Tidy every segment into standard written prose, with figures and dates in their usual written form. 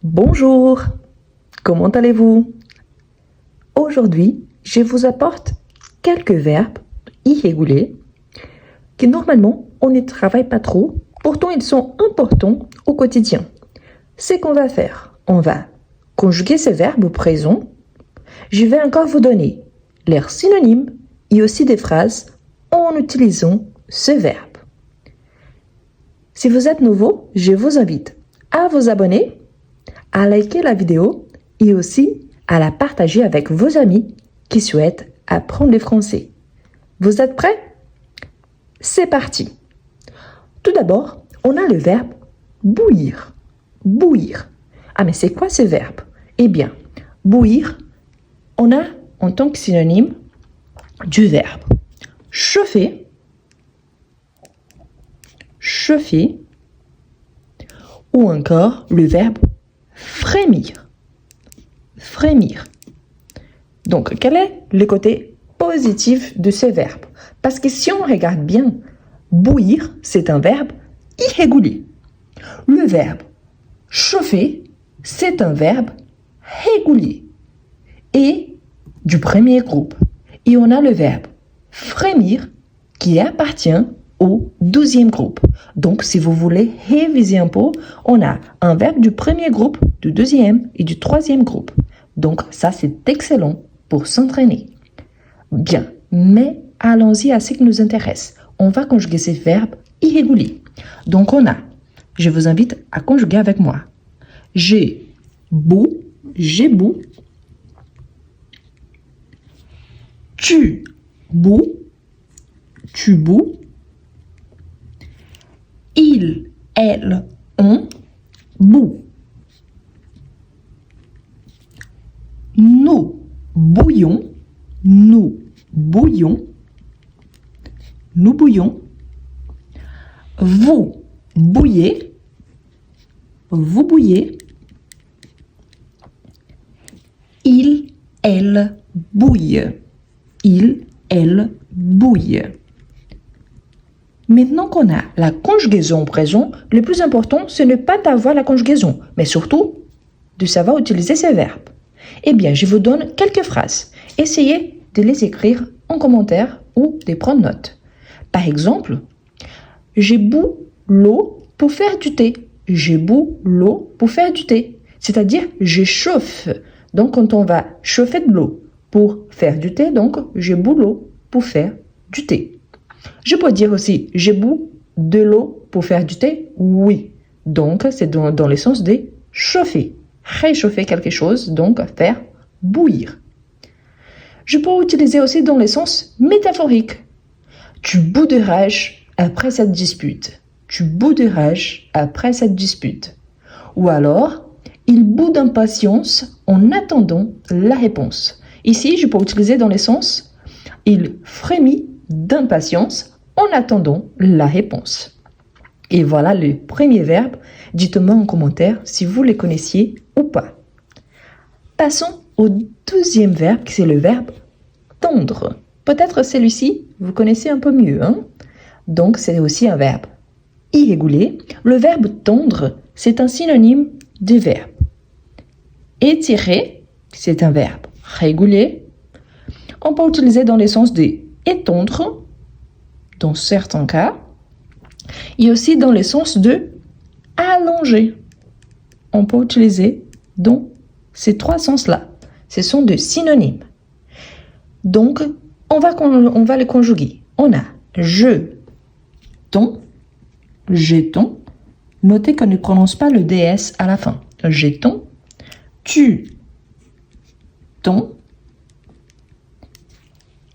Bonjour, comment allez-vous? Aujourd'hui, je vous apporte quelques verbes irréguliers qui normalement on ne travaille pas trop, pourtant ils sont importants au quotidien. Ce qu'on va faire, on va conjuguer ces verbes au présent. Je vais encore vous donner leurs synonymes et aussi des phrases en utilisant ce verbe. Si vous êtes nouveau, je vous invite à vous abonner, à liker la vidéo et aussi à la partager avec vos amis qui souhaitent apprendre le français. Vous êtes prêts? C'est parti! Tout d'abord, on a le verbe bouillir. Bouillir. Ah, mais c'est quoi ce verbe? Eh bien, bouillir, on a en tant que synonyme du verbe chauffer, chauffer, ou encore le verbe frémir. Frémir. Donc, quel est le côté positif de ce verbe? Parce que si on regarde bien, bouillir, c'est un verbe irrégulier. Le verbe chauffer, c'est un verbe régulier et du premier groupe. Et on a le verbe frémir qui appartient au 12e groupe. Donc, si vous voulez réviser un peu, on a un verbe du premier groupe, du deuxième et du troisième groupe. Donc, ça, c'est excellent pour s'entraîner. Bien, mais allons-y à ce qui nous intéresse. On va conjuguer ces verbes irréguliers. Donc, on a, je vous invite à conjuguer avec moi. J'ai bu. Tu bous, tu bous. Il, elle, on bout. Nous bouillons, nous bouillons. Nous bouillons. Vous bouillez, vous bouillez. Il, elle bouille. Il, elle bouille. Maintenant qu'on a la conjugaison au présent, le plus important, ce n'est pas d'avoir la conjugaison, mais surtout de savoir utiliser ces verbes. Eh bien, je vous donne quelques phrases. Essayez de les écrire en commentaire ou de prendre note. Par exemple, j'ai bu l'eau pour faire du thé. J'ai bu l'eau pour faire du thé. C'est-à-dire, je chauffe. Donc, quand on va chauffer de l'eau pour faire du thé, donc, j'ai bu l'eau pour faire du thé. Je peux dire aussi, j'ai bu de l'eau pour faire du thé? Oui. Donc, c'est dans le sens de chauffer. Réchauffer quelque chose, donc faire bouillir. Je peux utiliser aussi dans le sens métaphorique. Tu bous de rage après cette dispute. Tu bous de rage après cette dispute. Ou alors, il bout d'impatience en attendant la réponse. Ici, je peux utiliser dans le sens, il frémit d'impatience en attendant la réponse. Et voilà le premier verbe. Dites-moi en commentaire si vous les connaissiez ou pas. Passons au deuxième verbe, qui c'est le verbe tondre. Peut-être celui-ci, vous connaissez un peu mieux, hein? Donc, c'est aussi un verbe irrégulier. Le verbe tondre, c'est un synonyme du verbe étirer, c'est un verbe régulier. On peut utiliser dans le sens de étendre, dans certains cas, et aussi dans le sens de allonger. On peut utiliser dans ces trois sens-là. Ce sont des synonymes. Donc, on va les conjuguer. On a jeton, jeton. Notez qu'on ne prononce pas le DS à la fin. Jeton, tu, ton.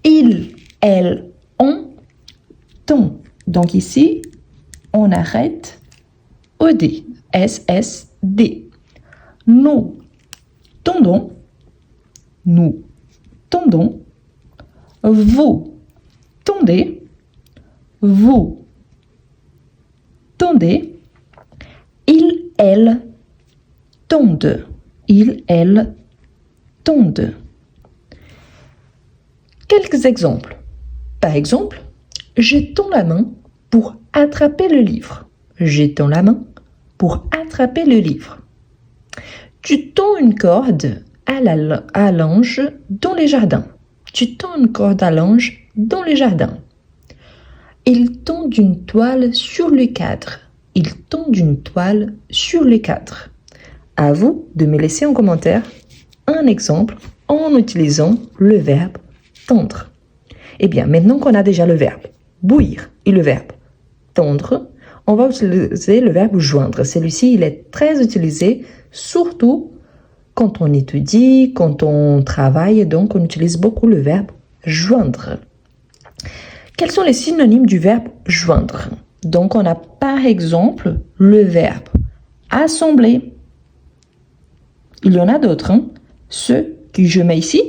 Il, elle, on, ton. Donc ici, on arrête ED, SSD. Nous tondons, nous tondons. Vous tondez, vous tondez. Il, elle tondent, il, elle tondent. Quelques exemples. Par exemple, je tends la main pour attraper le livre. Je tends la main pour attraper le livre. Tu tends une corde à l'ange dans les jardins. Tu tends une corde à l'ange dans les jardins. Il tend une toile sur le cadre. Il tend une toile sur le cadre. À vous de me laisser en commentaire un exemple en utilisant le verbe tendre. Eh bien, maintenant qu'on a déjà le verbe bouillir et le verbe tendre, on va utiliser le verbe joindre. Celui-ci, il est très utilisé, surtout quand on étudie, quand on travaille, donc on utilise beaucoup le verbe joindre. Quels sont les synonymes du verbe joindre? Donc, on a par exemple le verbe assembler. Il y en a d'autres. Ceux que je mets ici,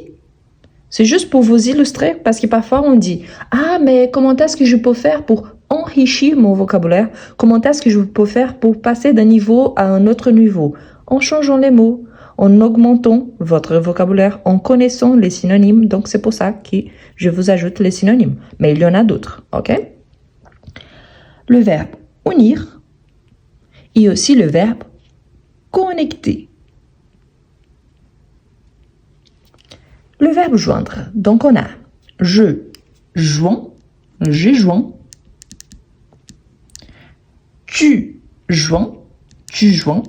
c'est juste pour vous illustrer parce que parfois on dit « Ah, mais comment est-ce que je peux faire pour enrichir mon vocabulaire? Comment est-ce que je peux faire pour passer d'un niveau à un autre niveau? » En changeant les mots, en augmentant votre vocabulaire, en connaissant les synonymes. Donc, c'est pour ça que je vous ajoute les synonymes. Mais il y en a d'autres, ok? Le verbe unir et aussi le verbe connecter. Le verbe joindre. Donc, on a je joins, j'ai joint. Tu joins, tu joins.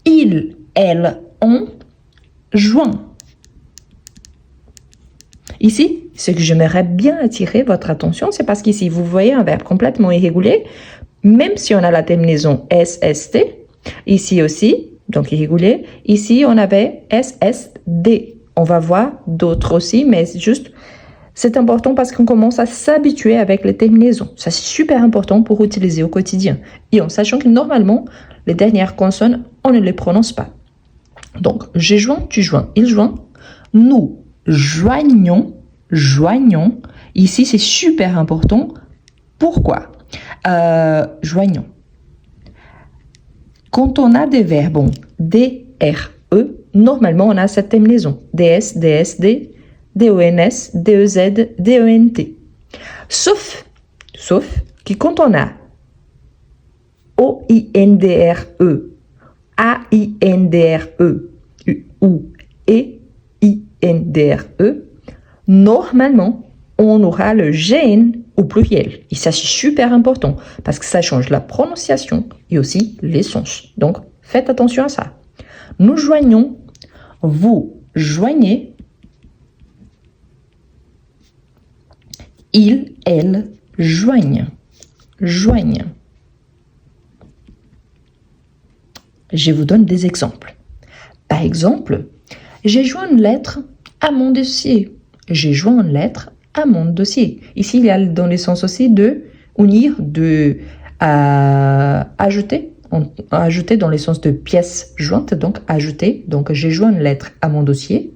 Ils, elles, ont joint. Ici, ce que j'aimerais bien attirer votre attention, c'est parce qu'ici, vous voyez un verbe complètement irrégulier, même si on a la terminaison SST, ici aussi, donc irrégulier, ici on avait SSD. On va voir d'autres aussi, mais c'est important parce qu'on commence à s'habituer avec les terminaisons. Ça, c'est super important pour utiliser au quotidien. Et en sachant que normalement, les dernières consonnes, on ne les prononce pas. Donc, j'ai joint, tu joins, il joint. Nous joignons, joignons. Ici, c'est super important. Pourquoi? Joignons. Quand on a des verbes D-R-E, normalement, on a cette terminaison. D-S, D-S-D, D-O-N-S, D-E-Z, D-E-N-T. Sauf que quand on a O-I-N-D-R-E, A-I-N-D-R-E ou E-I-N-D-R-E, normalement, on aura le GN au pluriel. Et ça, c'est super important parce que ça change la prononciation et aussi les sens. Donc, faites attention à ça. Nous joignons, vous joignez, ils, elles joignent, joignent. Je vous donne des exemples. Par exemple, j'ai joint une lettre à mon dossier. J'ai joint une lettre à mon dossier. Ici, il y a dans le sens aussi de unir, de ajouter, ajouter dans le sens de pièce jointe, donc ajouter. Donc, j'ai joint une lettre à mon dossier.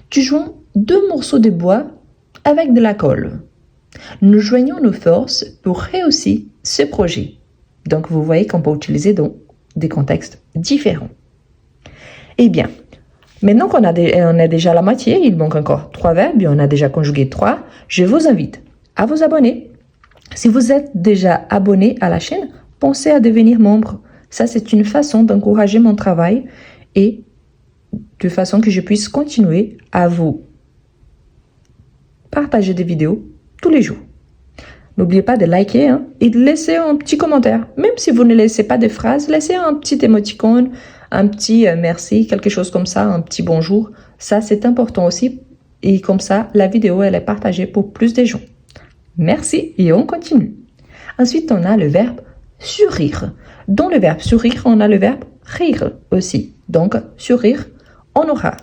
Tu joins 2 morceaux de bois avec de la colle. Nous joignons nos forces pour réussir ce projet. Donc, vous voyez qu'on peut utiliser dans des contextes différents. Eh bien, maintenant qu'on on a déjà la moitié, il manque encore 3 verbes et on a déjà conjugué 3, je vous invite à vous abonner. Si vous êtes déjà abonné à la chaîne, pensez à devenir membre. Ça, c'est une façon d'encourager mon travail et de façon que je puisse continuer à vous partager des vidéos tous les jours. N'oubliez pas de liker et de laisser un petit commentaire. Même si vous ne laissez pas de phrases, laissez un petit émoticône, un petit merci, quelque chose comme ça, un petit bonjour. Ça, c'est important aussi. Et comme ça, la vidéo, elle est partagée pour plus de gens. Merci et on continue. Ensuite, on a le verbe sourire. Dans le verbe sourire, on a le verbe rire aussi. Donc, sourire, on aura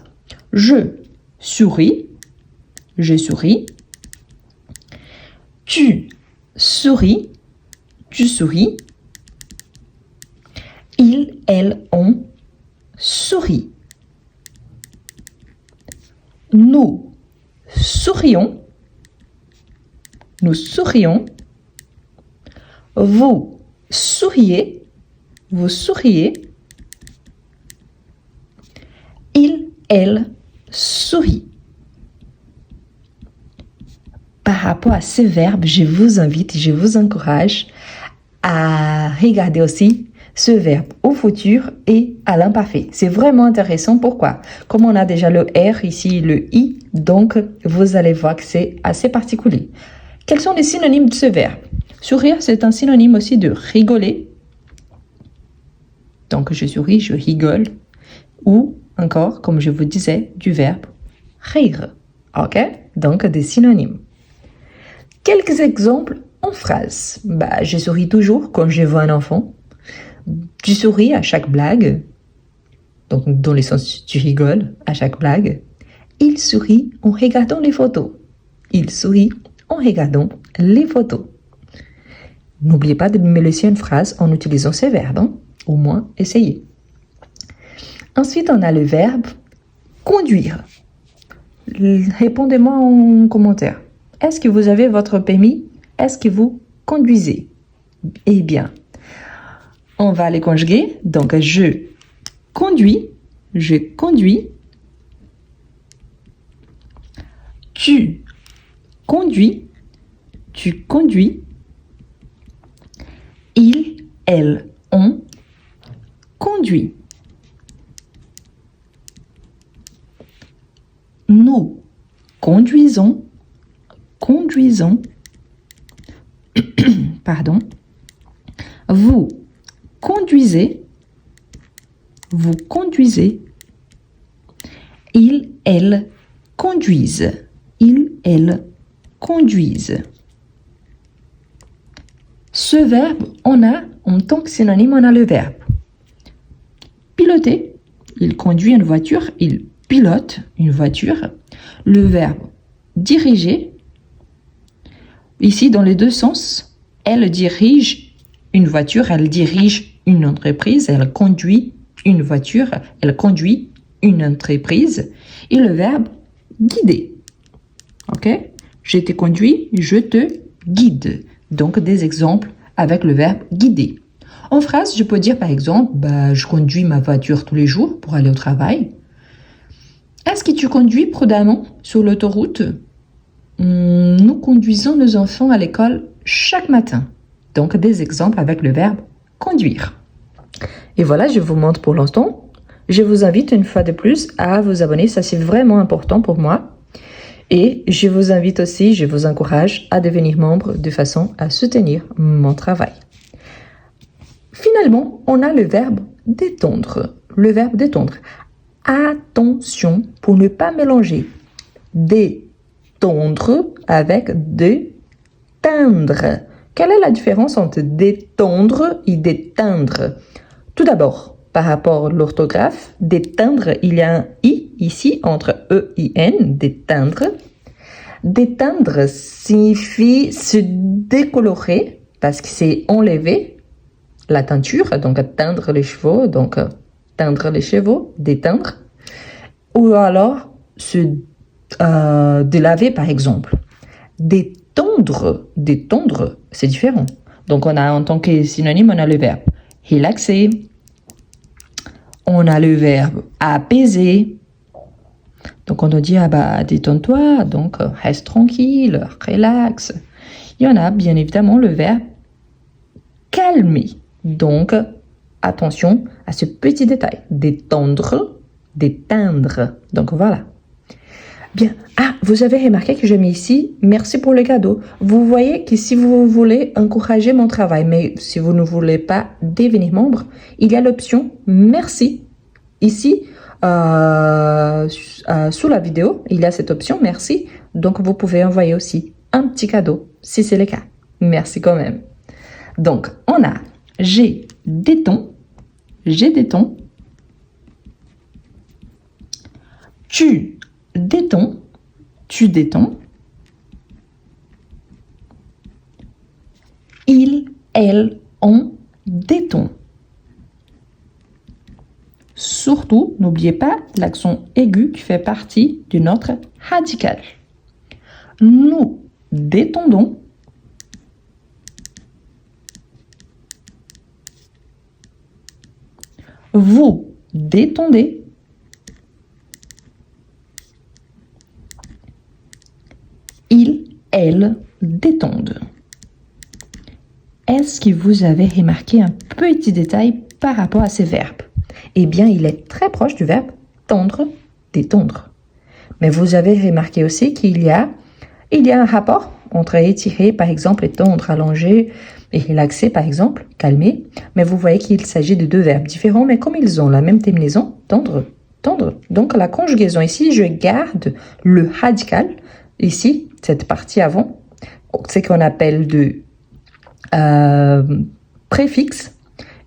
je souris, je souris. Tu souris, tu souris. Ils, elles, on sourit. Nous sourions, nous sourions. Vous souriez, vous souriez. Il, elle sourit. Par rapport à ces verbes, je vous invite, je vous encourage à regarder aussi ce verbe au futur et à l'imparfait. C'est vraiment intéressant. Pourquoi? Comme on a déjà le R ici, le I, donc vous allez voir que c'est assez particulier. Quels sont les synonymes de ce verbe? Sourire, c'est un synonyme aussi de rigoler. Donc je souris, je rigole. Ou encore, comme je vous disais, du verbe rire. Ok? Donc des synonymes. Quelques exemples en phrases. Je souris toujours quand je vois un enfant. Tu souris à chaque blague. Donc, dans le sens, tu rigoles à chaque blague. Il sourit en regardant les photos. Il sourit en regardant les photos. N'oubliez pas de me laisser une phrase en utilisant ces verbes. Hein? Au moins, essayez. Ensuite, on a le verbe conduire. Répondez-moi en commentaire. Est-ce que vous avez votre permis? Est-ce que vous conduisez? Eh bien, on va les conjuguer. Donc, je conduis. Tu conduis. Il, elle, on conduit. Nous conduisons. Pardon. Vous conduisez. Il, elle conduisent. Ce verbe, on a, en tant que synonyme, on a le verbe piloter. Il conduit une voiture, il pilote une voiture. Le verbe diriger. Ici, dans les deux sens, elle dirige une voiture, elle dirige une entreprise, elle conduit une voiture, elle conduit une entreprise. Et le verbe guider. Ok? Je te conduis, je te guide. Donc, des exemples avec le verbe guider. En phrase, je peux dire par exemple, je conduis ma voiture tous les jours pour aller au travail. Est-ce que tu conduis prudemment sur l'autoroute? Nous conduisons nos enfants à l'école chaque matin. Donc, des exemples avec le verbe conduire. Et voilà, je vous montre pour l'instant. Je vous invite une fois de plus à vous abonner. Ça, c'est vraiment important pour moi. Et je vous invite aussi, je vous encourage à devenir membre de façon à soutenir mon travail. Finalement, on a le verbe détendre. Le verbe détendre. Attention pour ne pas mélanger détendre avec déteindre. Quelle est la différence entre détendre et déteindre? Tout d'abord, par rapport à l'orthographe, déteindre, il y a un i ici entre e et n, déteindre. Déteindre signifie se décolorer parce que c'est enlever la teinture, donc teindre les cheveux, donc teindre les cheveux, déteindre. Ou alors se délaver par exemple. Détendre, c'est différent. Donc on a en tant que synonyme, on a le verbe relaxer. On a le verbe apaiser. Donc on doit dire détends-toi, donc reste tranquille, relax. Il y en a bien évidemment le verbe calmer. Donc attention à ce petit détail. Détendre, déteindre. Donc voilà. Bien. Vous avez remarqué que j'ai mis ici, merci pour le cadeau. Vous voyez que si vous voulez encourager mon travail, mais si vous ne voulez pas devenir membre, il y a l'option merci. Ici, sous la vidéo, il y a cette option merci. Donc, vous pouvez envoyer aussi un petit cadeau, si c'est le cas. Merci quand même. Donc, on a j'ai des tons. Tu détends. Il, elle, on détend. Surtout, n'oubliez pas l'accent aigu qui fait partie de notre radical. Nous détendons. Vous détendez. Ils, elles détendent. est-ce que vous avez remarqué un petit détail par rapport à ces verbes? Eh bien, il est très proche du verbe tendre, détendre. Mais vous avez remarqué aussi qu'il y a un rapport entre étirer, par exemple, et tendre, allonger, et relaxer, par exemple, calmer. Mais vous voyez qu'il s'agit de deux verbes différents, mais comme ils ont la même terminaison, tendre, tendre. Donc, la conjugaison ici, je garde le radical, ici, cette partie avant, ce qu'on appelle de préfixe,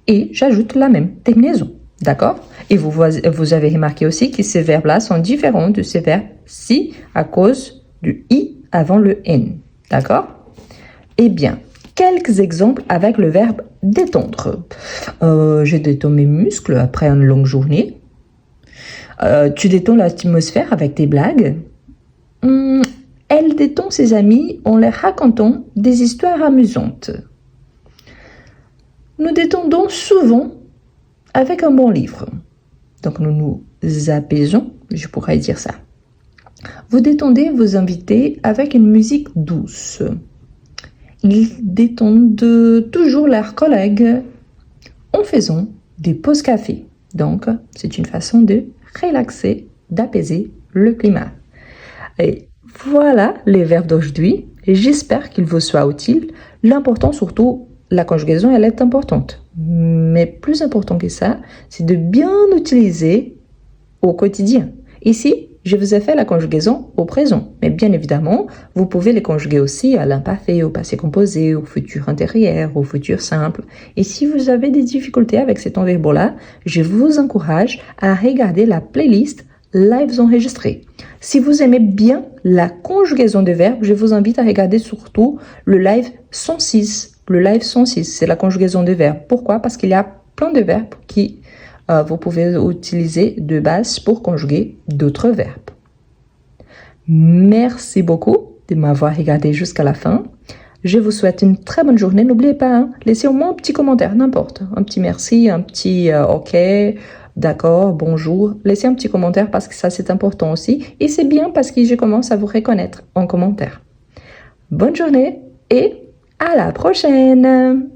et j'ajoute la même terminaison. D'accord? Et vous avez remarqué aussi que ces verbes-là sont différents de ces verbes-ci à cause du i avant le n. D'accord? Eh bien, quelques exemples avec le verbe détendre. Je détends mes muscles après une longue journée. Tu détends l'atmosphère avec tes blagues. Elle détend ses amis en leur racontant des histoires amusantes. Nous détendons souvent avec un bon livre. Donc nous nous apaisons, je pourrais dire ça. Vous détendez vos invités avec une musique douce. Ils détendent toujours leurs collègues en faisant des pauses café. Donc, c'est une façon de relaxer, d'apaiser le climat. Et voilà les verbes d'aujourd'hui. J'espère qu'ils vous soient utiles. L'important surtout, la conjugaison, elle est importante. Mais plus important que ça, c'est de bien utiliser au quotidien. Ici, je vous ai fait la conjugaison au présent. Mais bien évidemment, vous pouvez les conjuguer aussi à l'imparfait, au passé composé, au futur intérieur, au futur simple. Et si vous avez des difficultés avec cet enverbe-là, je vous encourage à regarder la playlist Lives enregistrés. Si vous aimez bien la conjugaison de verbes, je vous invite à regarder surtout le live 106. Le live 106, c'est la conjugaison de verbes. Pourquoi? Parce qu'il y a plein de verbes qui vous pouvez utiliser de base pour conjuguer d'autres verbes. Merci beaucoup de m'avoir regardé jusqu'à la fin. Je vous souhaite une très bonne journée. N'oubliez pas, laissez au moins un petit commentaire, n'importe. Un petit merci, un petit OK, d'accord, bonjour. Laissez un petit commentaire parce que ça c'est important aussi. Et c'est bien parce que je commence à vous reconnaître en commentaire. Bonne journée et à la prochaine!